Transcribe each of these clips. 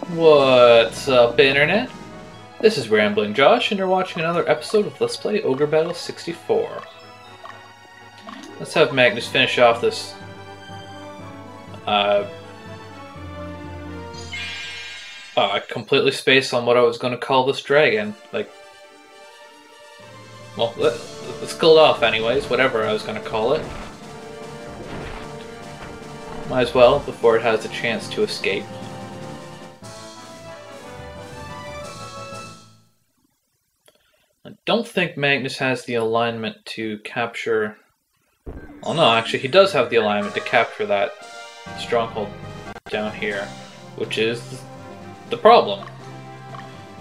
What's up, Internet? This is Rambling Josh, and you're watching another episode of Let's Play Ogre Battle 64. Let's have Magnus finish off this I completely spaced on what I was going to call this dragon. Well, let's kill it off anyways, whatever I was going to call it. Might as well, before it has a chance to escape. I don't think Magnus has the alignment to capture... Oh no, actually he does have the alignment to capture that stronghold down here, which is the problem.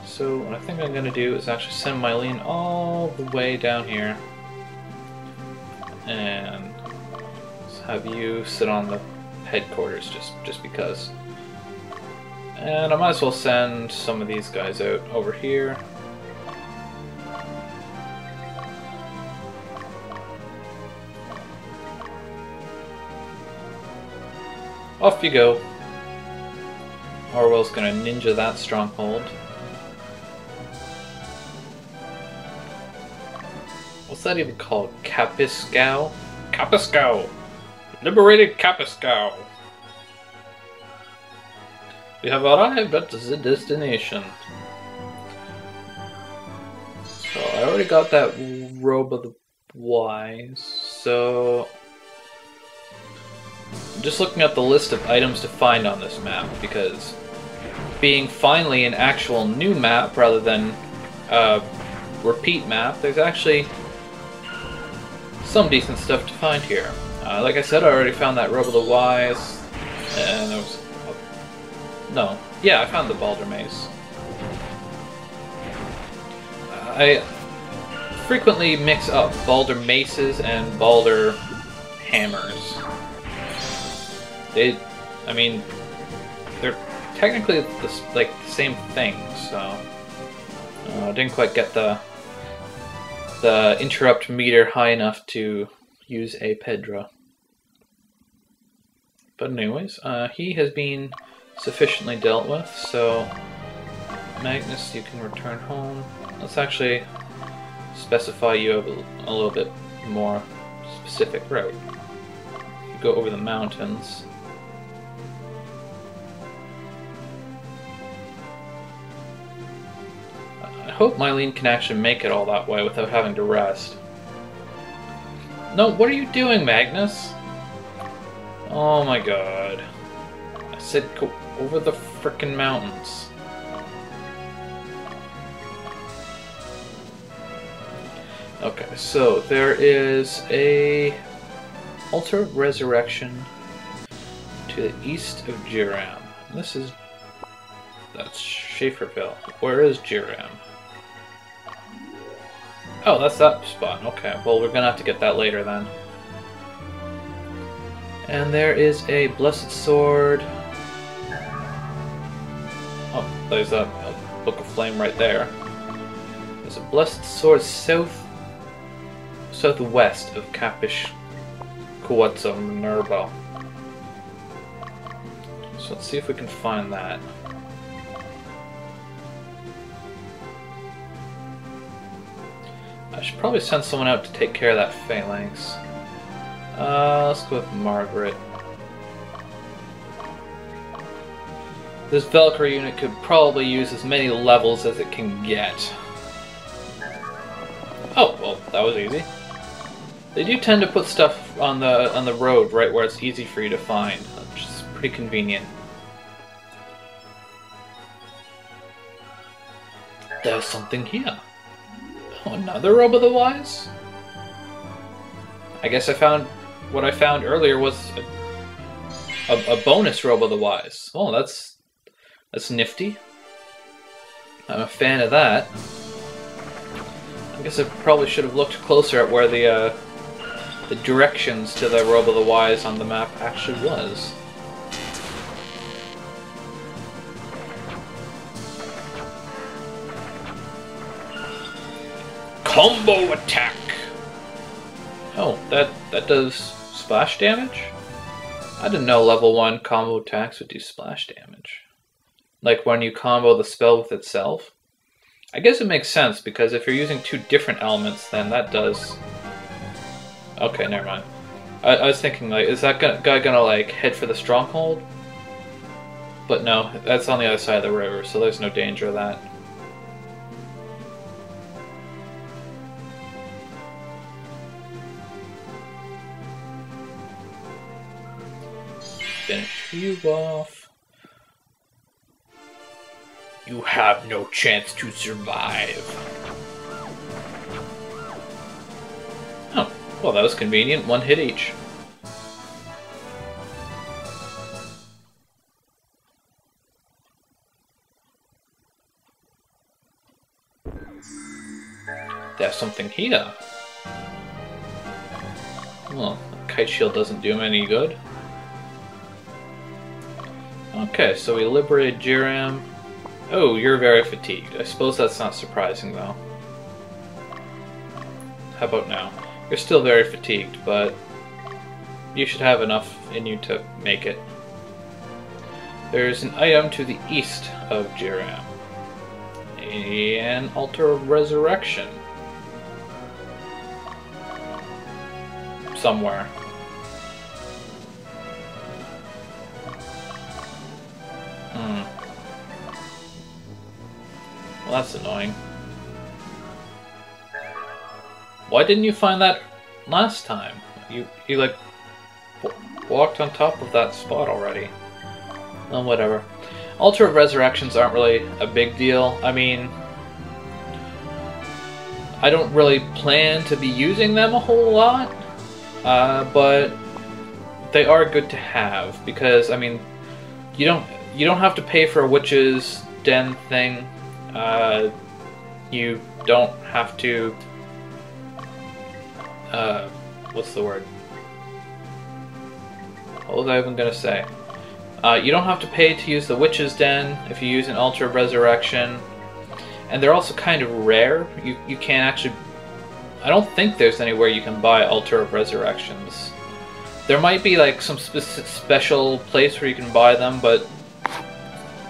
So what I think I'm going to do is actually send Mylene all the way down here and have you sit on the headquarters just because. And I might as well send some of these guys out over here. Off you go. Orwell's gonna ninja that stronghold. What's that even called? Capiscau? Capiscau! Liberated Capiscau! We have arrived at the destination. So I already got that robe of the wise, so... I'm just looking at the list of items to find on this map, because being finally an actual new map rather than a repeat map, there's actually some decent stuff to find here. Like I said, I already found that Robe of the Wise, and there was... No. Yeah, I found the Balder Mace. I frequently mix up Balder Maces and Balder Hammers. I mean, they're technically the same thing, so I didn't quite get the interrupt meter high enough to use a Pedra. But anyways, he has been sufficiently dealt with, so Magnus, you can return home. Let's actually specify you a little bit more specific route. You go over the mountains. I hope Mylene can actually make it all that way without having to rest. No, what are you doing, Magnus? Oh my god. I said go over the frickin' mountains. Okay, so there is a altar of resurrection to the east of Jiram. That's Schaeferville. Where is Jiram? Oh, that's that spot. Okay, well we're gonna have to get that later then. And there is a blessed sword. Oh, there's a book of flame right there. There's a blessed sword southwest of Capish Kuwatsa Minerva. So let's see if we can find that. I should probably send someone out to take care of that phalanx. Let's go with Margaret. This Valkyrie unit could probably use as many levels as it can get. Oh, well, that was easy. They do tend to put stuff on the road right where it's easy for you to find, which is pretty convenient. There's something here. Oh, another Robe of the Wise? I guess what I found earlier was a bonus Robe of the Wise. Oh, that's nifty. I'm a fan of that. I guess I probably should have looked closer at where the directions to the Robe of the Wise on the map actually was. Combo attack! Oh, that does splash damage? I didn't know level 1 combo attacks would do splash damage. like when you combo the spell with itself. I guess it makes sense, because if you're using two different elements, then that does... Okay, never mind. I was thinking, like, is that guy gonna, like, head for the stronghold? But no, that's on the other side of the river, so there's no danger of that. Finish you off. You have no chance to survive. Oh, well, that was convenient. One hit each. There's something here. Well, kite shield doesn't do him any good. Okay, so we liberated Jiram. Oh, you're very fatigued. I suppose that's not surprising, though. How about now? You're still very fatigued, but you should have enough in you to make it. There's an item to the east of Jiram. An altar of resurrection. Somewhere. Well, that's annoying. Why didn't you find that last time? You like walked on top of that spot already. Well, whatever. Altar of Resurrections aren't really a big deal. I mean, I don't really plan to be using them a whole lot, but they are good to have, because I mean, you don't have to pay for a witch's den thing. You don't have to, what's the word? What was I even gonna say? You don't have to pay to use the Witch's Den if you use an Altar of Resurrection. And they're also kind of rare. You can't actually... I don't think there's anywhere you can buy Altar of Resurrections. There might be like some special place where you can buy them, but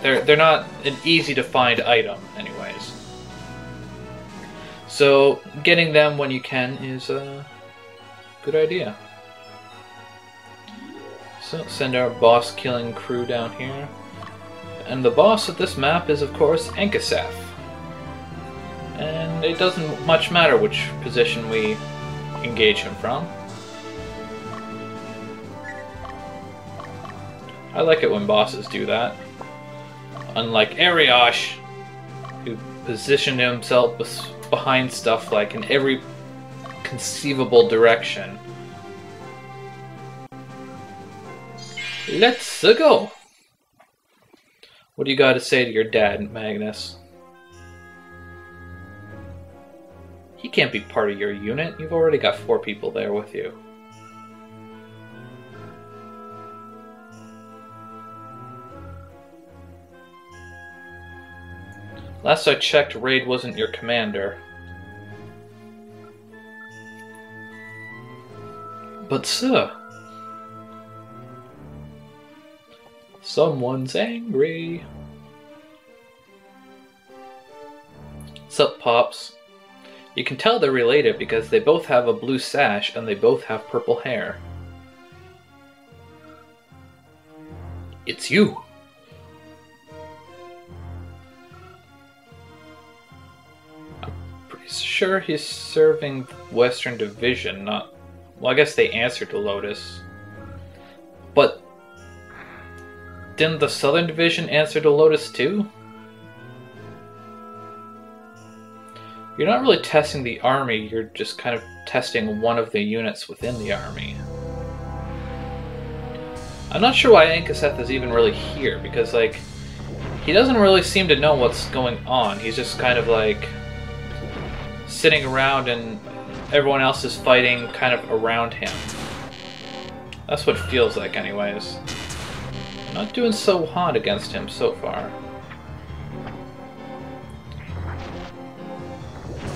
they're not an easy to find item anyways. So getting them when you can is a good idea. So send our boss killing crew down here. And the boss of this map is of course Ankaseth. And it doesn't much matter which position we engage him from. I like it when bosses do that. Unlike Ariosh, who positioned himself behind stuff like in every conceivable direction. Let's go! What do you got to say to your dad, Magnus? He can't be part of your unit. You've already got 4 people there with you. Last I checked, Raid wasn't your commander. But sir, someone's angry. Sup, Pops? You can tell they're related because they both have a blue sash and they both have purple hair. It's you! I'm pretty sure he's serving Western Division, not... Well, I guess they answer to Lotus. But... didn't the Southern Division answer to Lotus too? You're not really testing the army, you're just kind of testing one of the units within the army. I'm not sure why Ankaseth is even really here, because, like, he doesn't really seem to know what's going on. He's just kind of, like, sitting around and everyone else is fighting kind of around him. That's what it feels like, anyways. I'm not doing so hot against him so far.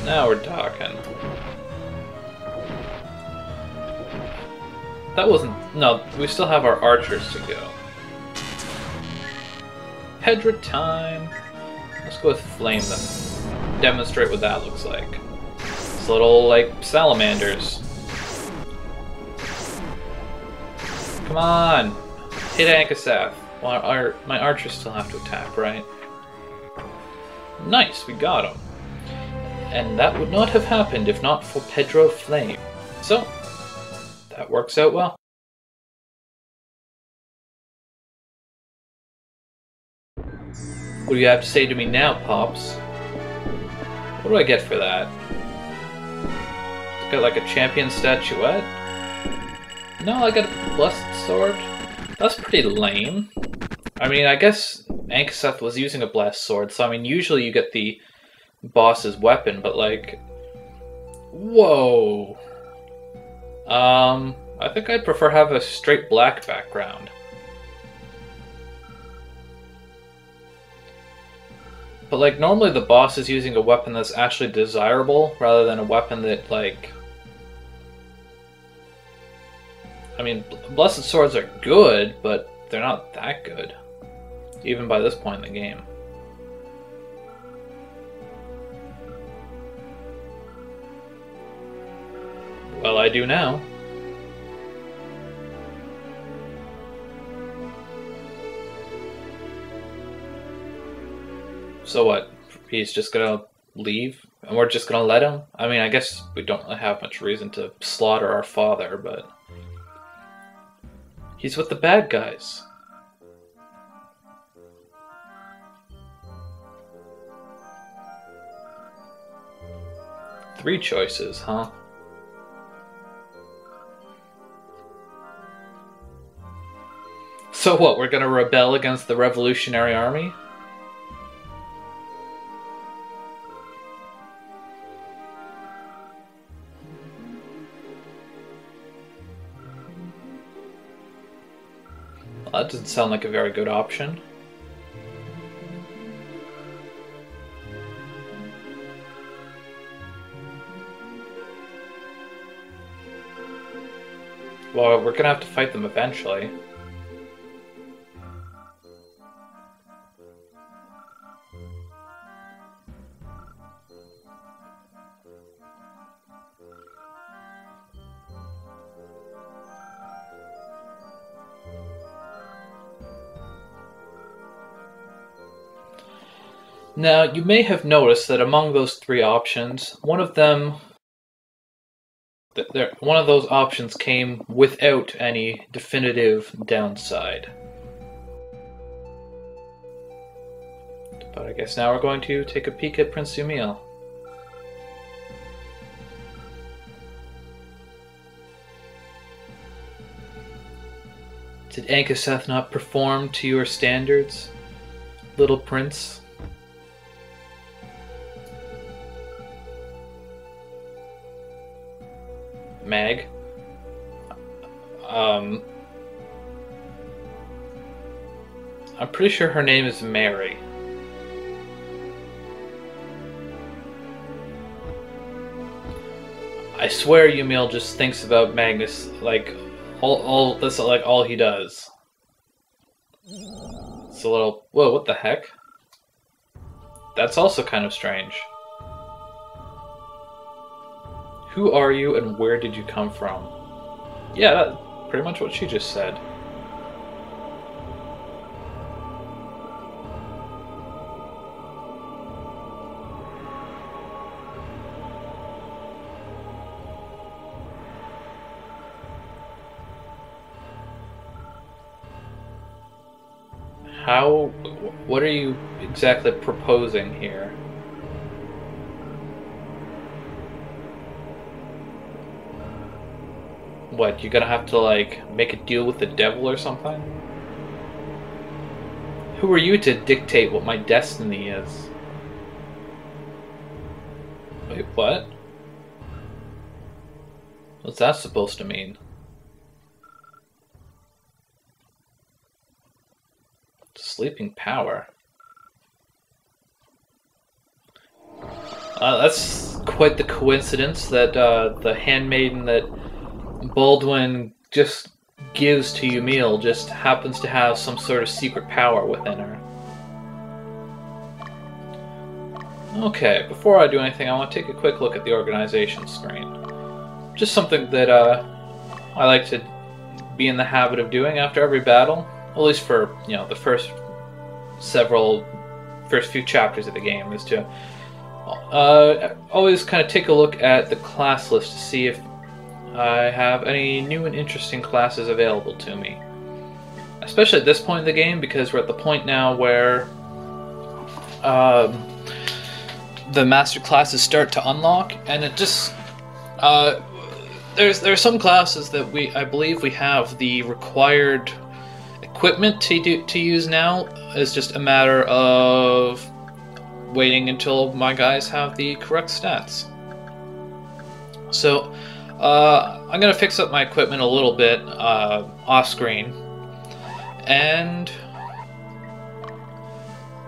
Now we're talking. That wasn't... No, we still have our archers to go. Pedra time. Let's go with Flame then. Demonstrate what that looks like. It's little, like, salamanders. Come on! Hit Ankaseth. Well, my archers still have to attack, right? Nice, we got him. And that would not have happened if not for Pedro Flame. So, that works out well. What do you have to say to me now, Pops? What do I get for that? Got like a champion statuette? No, I got a blessed sword. That's pretty lame. I mean, I guess Ankaseth was using a blessed sword, so I mean, usually you get the boss's weapon, but like... Whoa! I think I'd prefer have a straight black background. But like, normally the boss is using a weapon that's actually desirable, rather than a weapon that, like... I mean, blessed swords are good, but they're not that good. Even by this point in the game. Well, I do now. So what? He's just gonna leave? And we're just gonna let him? I mean, I guess we don't really have much reason to slaughter our father, but... He's with the bad guys. Three choices, huh? So what, we're gonna rebel against the Revolutionary Army? Well, that doesn't sound like a very good option. Well, we're gonna have to fight them eventually. Now, you may have noticed that among those three options, one of those options came without any definitive downside. But I guess now we're going to take a peek at Prince Yumil. Did Ankaseth not perform to your standards, little prince? Mag. I'm pretty sure her name is Mary. I swear Yumil just thinks about Magnus like that's like all he does. It's a little... Whoa, what the heck? That's also kind of strange. Who are you and where did you come from? Yeah, that's pretty much what she just said. What are you exactly proposing here? What, you're gonna have to, like, make a deal with the devil or something? Who are you to dictate what my destiny is? Wait, what? What's that supposed to mean? Sleeping power. That's quite the coincidence that the handmaiden that Baldwin just gives to Yumil just happens to have some sort of secret power within her. Okay, before I do anything, I want to take a quick look at the organization screen. Just something that I like to be in the habit of doing after every battle, at least for the first few chapters of the game, is to always kind of take a look at the class list to see if I have any new and interesting classes available to me. Especially at this point in the game, because we're at the point now where the master classes start to unlock, and it just there's some classes that I believe we have the required equipment to use now. It's just a matter of waiting until my guys have the correct stats. So I'm gonna fix up my equipment a little bit off screen, and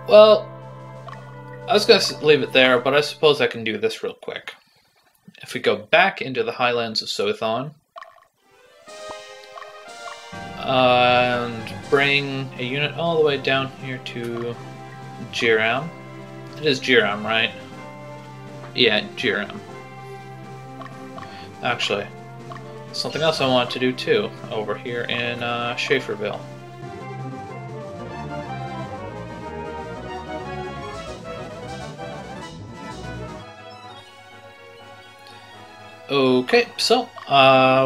well, I was going to leave it there, but I suppose I can do this real quick. If we go back into the Highlands of Soathon and bring a unit all the way down here to Jiram. It is Jiram, right? Yeah, Jiram. Actually, something else I want to do too, over here in Schaeferville. Okay, so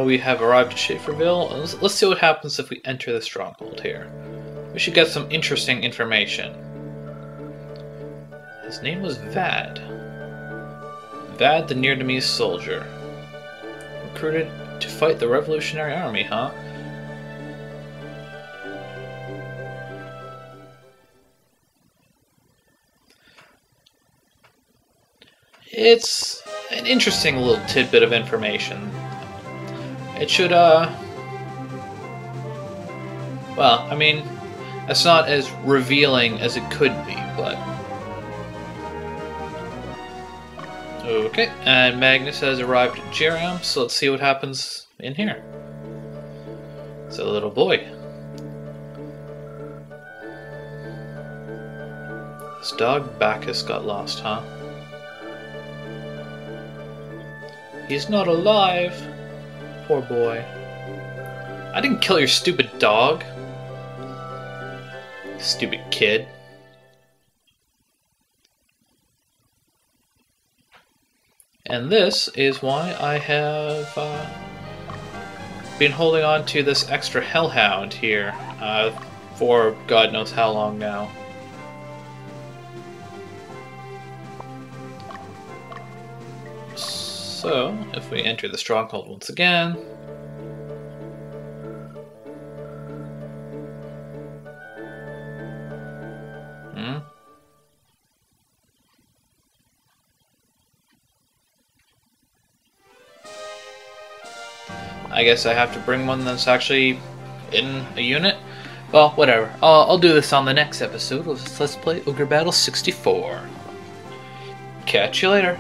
we have arrived at Schaeferville. Let's see what happens if we enter the stronghold here. We should get some interesting information. His name was Vad. Vad, the near-to-me soldier. Recruited to fight the Revolutionary Army, huh? It's an interesting little tidbit of information. It should, well, I mean, it's not as revealing as it could be, but... Okay, and Magnus has arrived at Jiram, so let's see what happens in here. It's a little boy. This dog Bacchus got lost, huh? He's not alive. Poor boy. I didn't kill your stupid dog. Stupid kid. And this is why I have been holding on to this extra hellhound here for God knows how long now. So, if we enter the stronghold once again, I guess I have to bring one that's actually in a unit. Well, whatever. I'll do this on the next episode of Let's Play Ogre Battle 64. Catch you later.